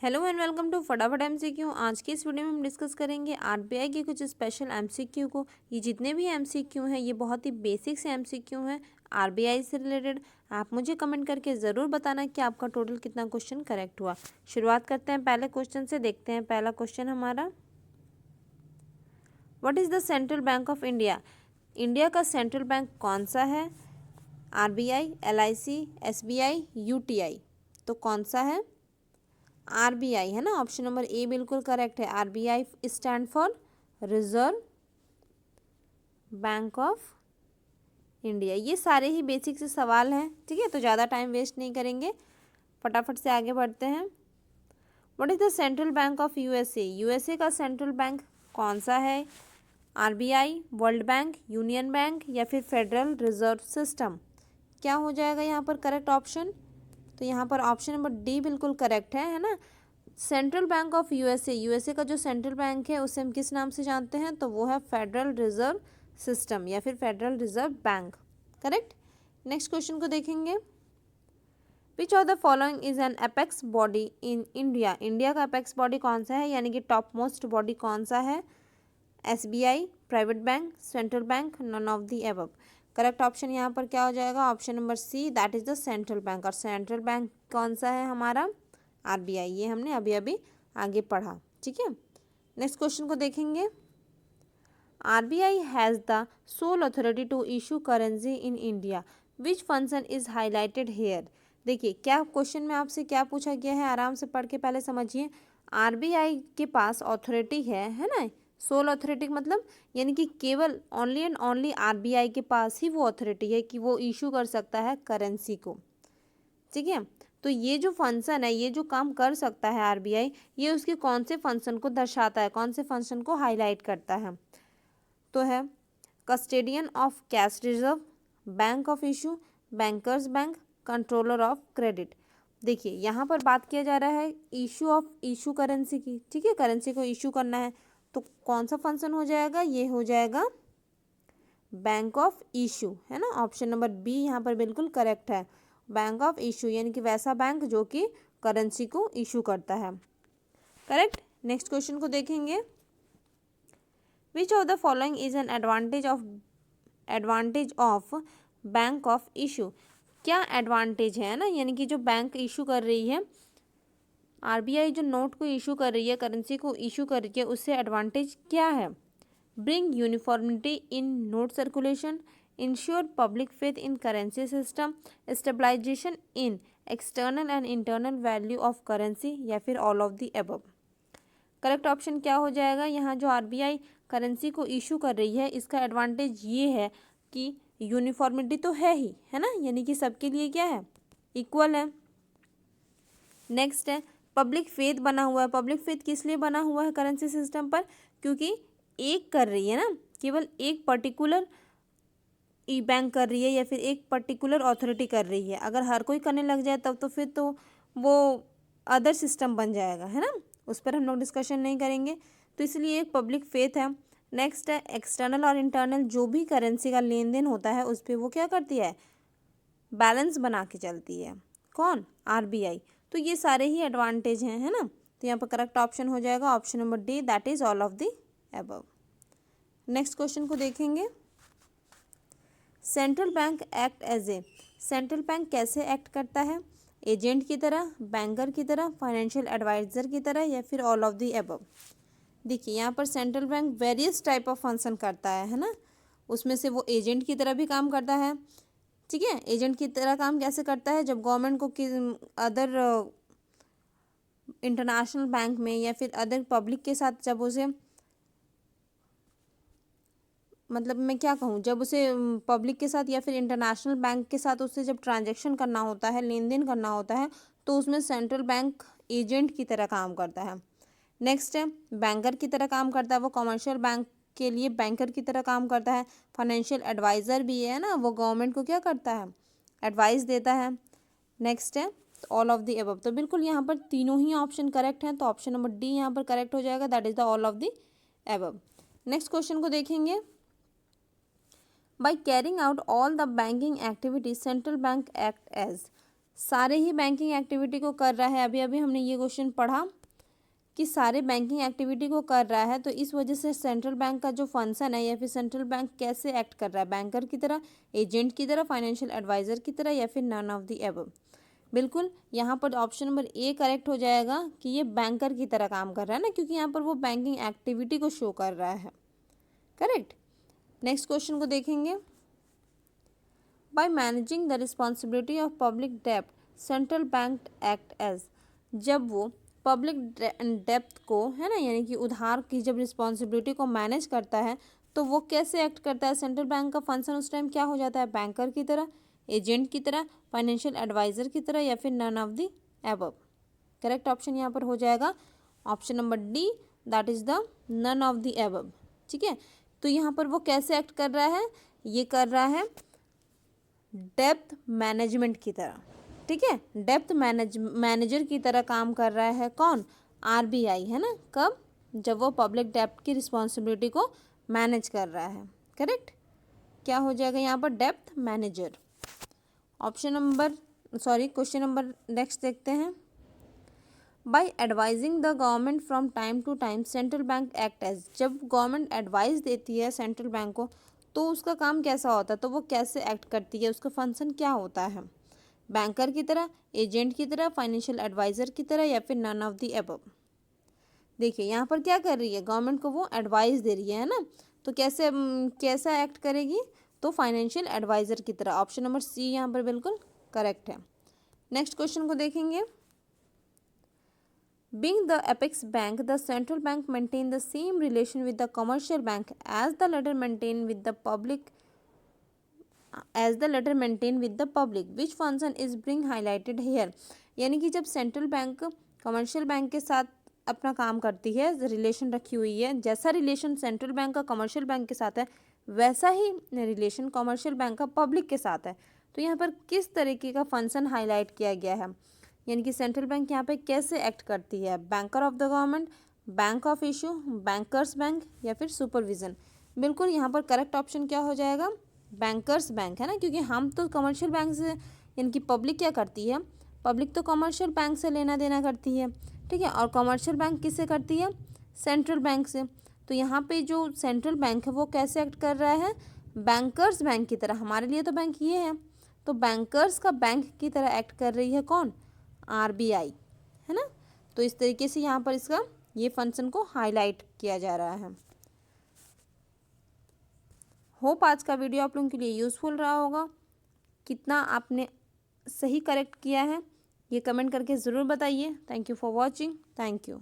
Hello and welcome to फटाफट MCQ. आज की इस वीडियो में हम डिस्कस करेंगे आरबीआई के कुछ स्पेशल एमसीक्यू को। ये जितने भी एमसीक्यू हैं ये बहुत ही बेसिक से एमसीक्यू हैं आरबीआई से रिलेटेड। आप मुझे कमेंट करके ज़रूर बताना कि आपका टोटल कितना क्वेश्चन करेक्ट हुआ। शुरुआत करते हैं पहले क्वेश्चन से। देखते हैं पहला क्वेश्चन हमारा, what is the central bank of India. India का सेंट्रल बैंक कौन सा है? RBI, LIC, SBI, UTI. तो कौन सा है? आरबीआई है ना। ऑप्शन नंबर ए बिल्कुल करेक्ट है। RBI stand for reserve bank of India. ये सारे ही बेसिक से सवाल हैं, ठीक है, तो ज़्यादा टाइम वेस्ट नहीं करेंगे, फटाफट से आगे बढ़ते हैं। What is the central bank of USA. USA का सेंट्रल बैंक कौन सा है? RBI, world bank, union bank या फिर फेडरल रिजर्व सिस्टम। क्या हो जाएगा यहाँ पर करेक्ट ऑप्शन? तो यहाँ पर ऑप्शन नंबर डी बिल्कुल करेक्ट है ना। Central bank of USA, USA का जो सेंट्रल बैंक है उसे हम किस नाम से जानते हैं? तो वो है फेडरल रिजर्व सिस्टम या फिर federal reserve bank. Correct. Next question को देखेंगे। Which of the following is an apex body in India. India का अपेक्स बॉडी कौन सा है, यानी कि टॉप मोस्ट बॉडी कौन सा है? SBI, private bank, central bank, none of the above. Correct option यहाँ पर क्या हो जाएगा? Option number C, that is the central bank. और सेंट्रल बैंक कौन सा है हमारा? आरबीआई। ये हमने अभी अभी आगे पढ़ा, ठीक है। नेक्स्ट क्वेश्चन को देखेंगे। RBI has the sole authority to issue currency in India, which function is highlighted here. देखिए क्या क्वेश्चन में आपसे क्या पूछा गया है, आराम से पढ़ के पहले समझिए। आरबीआई के पास ऑथोरिटी है ना। सोल अथॉरिटी मतलब यानी कि केवल ओनली एंड ओनली आरबीआई के पास ही वो अथॉरिटी है कि वो इशू कर सकता है करेंसी को, ठीक है। तो ये जो फंक्शन है, ये जो काम कर सकता है आरबीआई, ये उसके कौन से फंक्शन को दर्शाता है, कौन से फंक्शन को हाईलाइट करता है? तो है custodian of cash reserve, bank of issue, bankers bank, controller of credit. देखिए यहाँ पर बात किया जा रहा है इशू करेंसी की, ठीक है, करेंसी को इशू करना है। तो कौन सा फंक्शन हो जाएगा? ये हो जाएगा बैंक ऑफ इशू, है ना। ऑप्शन नंबर बी यहाँ पर बिल्कुल करेक्ट है। बैंक ऑफ इशू यानी कि वैसा बैंक जो कि करेंसी को इशू करता है। करेक्ट। नेक्स्ट क्वेश्चन को देखेंगे। Which of the following is an advantage of bank of issue. क्या एडवांटेज है ना, यानी कि जो बैंक इशू कर रही है, आरबीआई जो नोट को इशू कर रही है, करेंसी को इशू कर रही है, उससे एडवांटेज क्या है? Bring uniformity in note circulation, ensure public faith in currency system, stabilization in external and internal value of currency या फिर all of the above. Correct option क्या हो जाएगा? यहाँ जो आरबीआई करेंसी को इशू कर रही है, इसका एडवांटेज ये है कि यूनिफॉर्मिटी तो है ही, है ना, यानी कि सबके लिए क्या है? इक्वल है। नेक्स्ट है पब्लिक फेथ बना हुआ है। पब्लिक फेथ किस लिए बना हुआ है करेंसी सिस्टम पर? क्योंकि एक कर रही है ना, केवल एक पर्टिकुलर ई बैंक कर रही है या फिर एक पर्टिकुलर अथॉरिटी कर रही है। अगर हर कोई करने लग जाए तब तो फिर तो वो अदर सिस्टम बन जाएगा, है ना, उस पर हम लोग डिस्कशन नहीं करेंगे। तो इसलिए एक पब्लिक फेथ है। नेक्स्ट है एक्सटर्नल और इंटरनल जो भी करेंसी का लेन देन होता है उस पर वो क्या करती है? बैलेंस बना के चलती है। कौन? आरबीआई। तो ये सारे ही एडवांटेज हैं, है ना। तो यहाँ पर करेक्ट ऑप्शन हो जाएगा option number D, that is all of the above. Next question को देखेंगे। Central bank act as A. Central bank कैसे एक्ट करता है? एजेंट की तरह, बैंकर की तरह, फाइनेंशियल एडवाइजर की तरह या फिर ऑल ऑफ द अबव। देखिए यहाँ पर central bank various type of function करता है ना। उसमें से वो एजेंट की तरह भी काम करता है, ठीक है। एजेंट की तरह काम कैसे करता है? जब गवर्नमेंट को अदर इंटरनेशनल बैंक में या फिर अदर पब्लिक के साथ जब उसे, मतलब मैं क्या कहूँ, जब उसे पब्लिक के साथ या फिर इंटरनेशनल बैंक के साथ उससे जब ट्रांजैक्शन करना होता है, लेन देन करना होता है, तो उसमें सेंट्रल बैंक एजेंट की तरह काम करता है। नेक्स्ट है बैंकर की तरह काम करता है, वो कमर्शियल बैंक के लिए बैंकर की तरह काम करता है। फाइनेंशियल एडवाइज़र भी है ना, वो गवर्नमेंट को क्या करता है? एडवाइस देता है। नेक्स्ट है ऑल ऑफ द अबव। तो बिल्कुल यहाँ पर तीनों ही ऑप्शन करेक्ट हैं, तो ऑप्शन नंबर डी यहाँ पर करेक्ट हो जाएगा, that is the all of the above. Next question को देखेंगे। By carrying out all the banking activities central bank act as. सारे ही बैंकिंग एक्टिविटी को कर रहा है, अभी अभी हमने ये क्वेश्चन पढ़ा कि सारे बैंकिंग एक्टिविटी को कर रहा है, तो इस वजह से सेंट्रल बैंक का जो फंक्शन है या फिर सेंट्रल बैंक कैसे एक्ट कर रहा है, बैंकर की तरह, एजेंट की तरह, फाइनेंशियल एडवाइजर की तरह, या फिर नन ऑफ द एबव। बिल्कुल यहाँ पर ऑप्शन नंबर ए करेक्ट हो जाएगा कि ये बैंकर की तरह काम कर रहा है ना, क्योंकि यहाँ पर वो बैंकिंग एक्टिविटी को शो कर रहा है। करेक्ट। नेक्स्ट क्वेश्चन को देखेंगे। By managing the responsibility of public डेप्ट सेंट्रल बैंक एक्ट एज, जब वो पब्लिक डेप्थ को, है ना, यानी कि उधार की जब रिस्पॉन्सिबिलिटी को मैनेज करता है तो वो कैसे एक्ट करता है, सेंट्रल बैंक का फंक्शन उस टाइम क्या हो जाता है, बैंकर की तरह, एजेंट की तरह, फाइनेंशियल एडवाइजर की तरह, या फिर none of the above. Correct option यहाँ पर हो जाएगा option number D, that is the none of the above. ठीक है, तो यहाँ पर वो कैसे एक्ट कर रहा है, ये कर रहा है डेप्थ मैनेजमेंट की तरह। ठीक है, डेप्थ मैनेजर की तरह काम कर रहा है कौन, आरबीआई, है ना। कब, जब वो पब्लिक डेप्थ की रिस्पॉन्सिबिलिटी को मैनेज कर रहा है। करेक्ट, क्या हो जाएगा यहाँ पर, depth manager. Option number question number next देखते हैं। By advising the government from time to time central bank act as, जब गवर्नमेंट एडवाइस देती है सेंट्रल बैंक को तो उसका काम कैसा होता है, तो वो कैसे एक्ट करती है, उसका फंक्शन क्या होता है, बैंकर की तरह, एजेंट की तरह, फाइनेंशियल एडवाइजर की तरह, या फिर नन ऑफ द एबव। देखिए यहाँ पर क्या कर रही है, गवर्नमेंट को वो एडवाइस दे रही है ना, तो कैसा एक्ट करेगी, तो फाइनेंशियल एडवाइजर की तरह। ऑप्शन नंबर सी यहाँ पर बिल्कुल करेक्ट है। नेक्स्ट क्वेश्चन को देखेंगे। Being the apex bank, the central bank maintain the same relation with the commercial bank as the latter maintain with the public. Which function is being highlighted here? यानी कि जब central bank commercial bank के साथ अपना काम करती है, relation रखी हुई है, जैसा रिलेशन सेंट्रल बैंक का कमर्शियल बैंक के साथ है वैसा ही रिलेशन कमर्शियल बैंक का पब्लिक के साथ है। तो यहाँ पर किस तरीके का फंक्शन हाईलाइट किया गया है, यानी कि सेंट्रल बैंक यहाँ पे कैसे एक्ट करती है, banker of the government, bank of issue, bankers bank, या फिर सुपरविजन। बिल्कुल यहाँ पर करेक्ट ऑप्शन क्या हो जाएगा, बैंकर्स बैंक, है ना, क्योंकि हम तो कमर्शियल बैंक से, यानी कि पब्लिक क्या करती है, पब्लिक तो कमर्शियल बैंक से लेना देना करती है। ठीक है, और कमर्शियल बैंक किससे करती है, सेंट्रल बैंक से। तो यहाँ पे जो सेंट्रल बैंक है वो कैसे एक्ट कर रहा है, बैंकर्स बैंक की तरह। हमारे लिए तो बैंक ये है, तो बैंकर्स का बैंक की तरह एक्ट कर रही है कौन, आरबीआई, है ना। तो इस तरीके से यहाँ पर इसका ये फंक्शन को हाईलाइट किया जा रहा है। होप आज का वीडियो आप लोगों के लिए यूज़फुल रहा होगा। कितना आपने सही करेक्ट किया है ये कमेंट करके ज़रूर बताइए। Thank you for watching. Thank you.